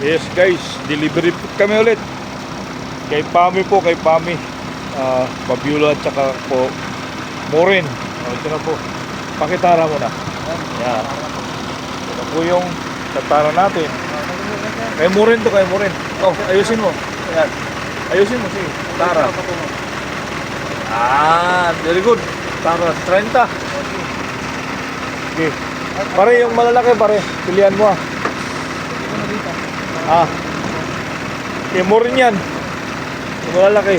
Yes guys, delivery po kami ulit. Kay Pami po, kay Pami. Pabula at saka po Morin. Ito na po. Pakitara mo na. Yan. Ito po yung tatara natin. Kay Morin to, kay Morin. Oh, ayusin mo. Ayan. Ayusin mo, sige. Tara. Very good. Tara, 30. Okay. Pare, yung malalaki pare. Pilihan mo kay Morin yan. Yung malalaki.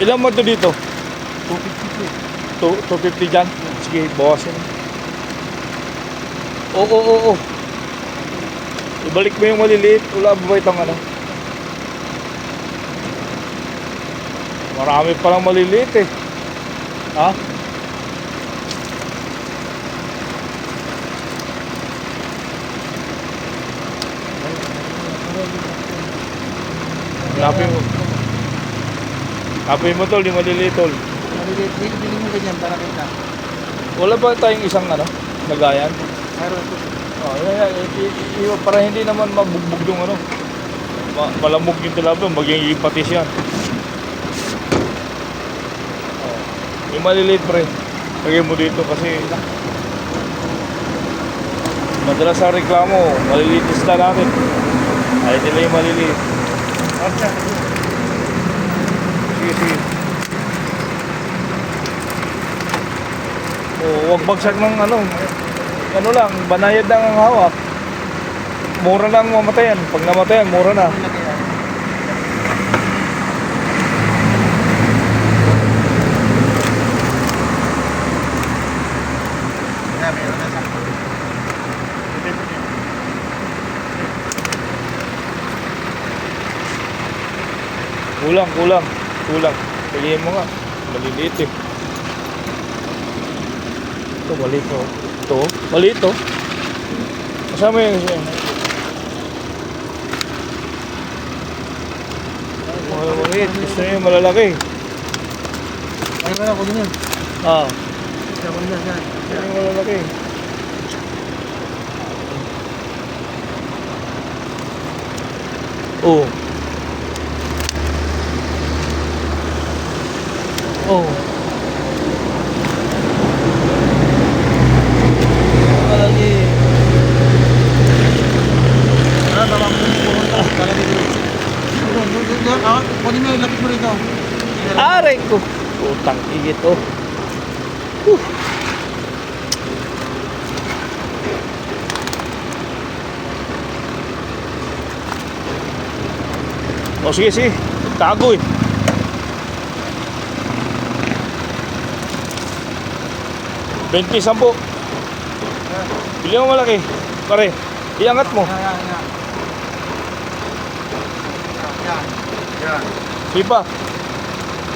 Ilan mo ito dito? 250 dyan? Sige, bawasin. Oo. Ibalik mo yung maliliit. Wala ba itong ano? Marami palang maliliit eh. Ha? Hanapin mo tol, di maliliit tol. Maliliit, bili mo ganyan para kita. Wala ba tayong isang ano, lagayan? Meron po. Para hindi naman mabugbog yung ano. Malamog yung tilapia, maging ipatis yan. Yung maliliit pre, lagay mo dito kasi madalas sa reklamo, maliliit isda natin. Ayaw nila yung maliliit. Sige. Huwag bagsak ng ano lang, banayad lang ang hawak. Mura lang mamatayan. Pag namatayan, mura na. Kulang. Pilihin mo nga. Maliliit eh. Ito, maliit oh. Ito, maliit oh. Kasama yung isa. Maliit. Gusto nyo yung malalaki. Ay, wala ko din yun. Gusto nyo yung malalaki. Oh. Malaki. Tawag mo pumunta. Kunin mo yung lapit mo rito. Aray ko. Utang igit oh. Sige. Tago eh. 20, 10. Bili mo malaki. Pare, iangat mo. Yan. Sige pa.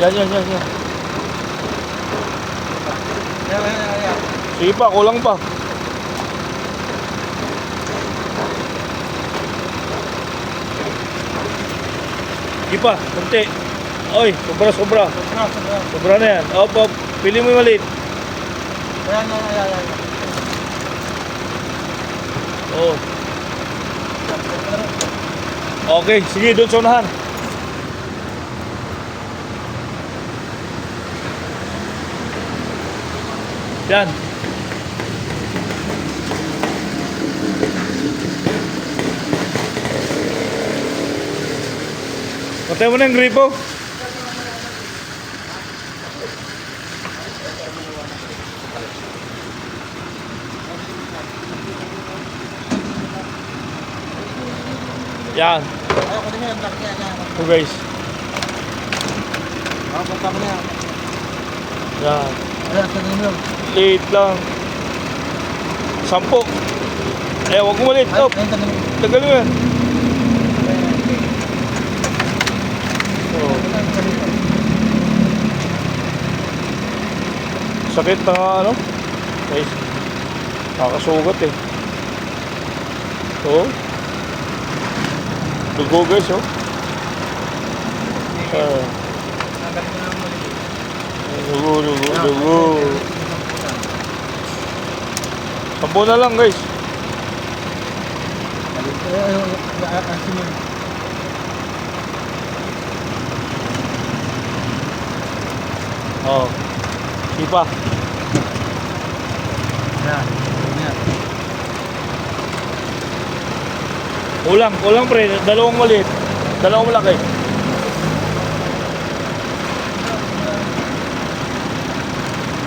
Yan. Sige pa, kulang pa. Sige pa, kunti. Oy, sobra. Sobra na yan. Op. Pili mo yung maliit. Yan. Oh. Okay, sige, doon sa unahan. Yan. Patay mo na yung gripo. Yan. Ayaw ko din yan. So guys. Punta mo na yan. Yan. Ayan, sa ninyo. Liit lang. 10. Huwag mo maliit. Oh, tagal mo yan. Sakit na nga guys. Nakakasugat eh. Dugo guys Dugo. Sampo na lang guys. Asin yun. Oh. Sipa. Yan. Yan. Kulang pre. Dalawang maliit. Dalawang malaki.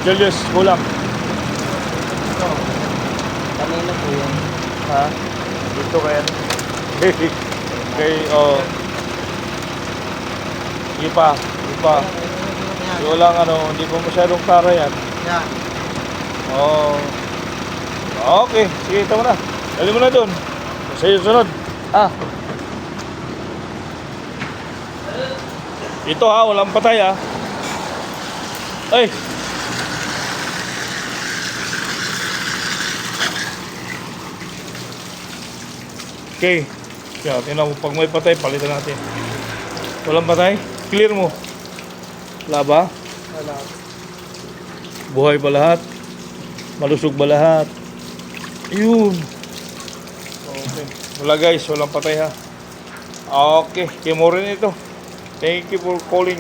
Julius, kulang. Kanina po yan. Ha? Dito kaya. Kay, oh. Sige pa. Yan. Walang ano, hindi pa masyadong kara yan. Yan. Oh. Okay, sige, ito mo na. Dali mo na dun. Sa iyo sunod. Ah. Ito ha, walang patay ha. Ay. Okay. Kaya, tingnan mo, pag may patay, palitan natin. Walang patay? Clear mo. Wala ba? Wala. Buhay ba lahat? Malusog ba lahat? Ayun. Okay. Wala guys, walang patay ha. Okay, kay mo rin ito. Thank you for calling.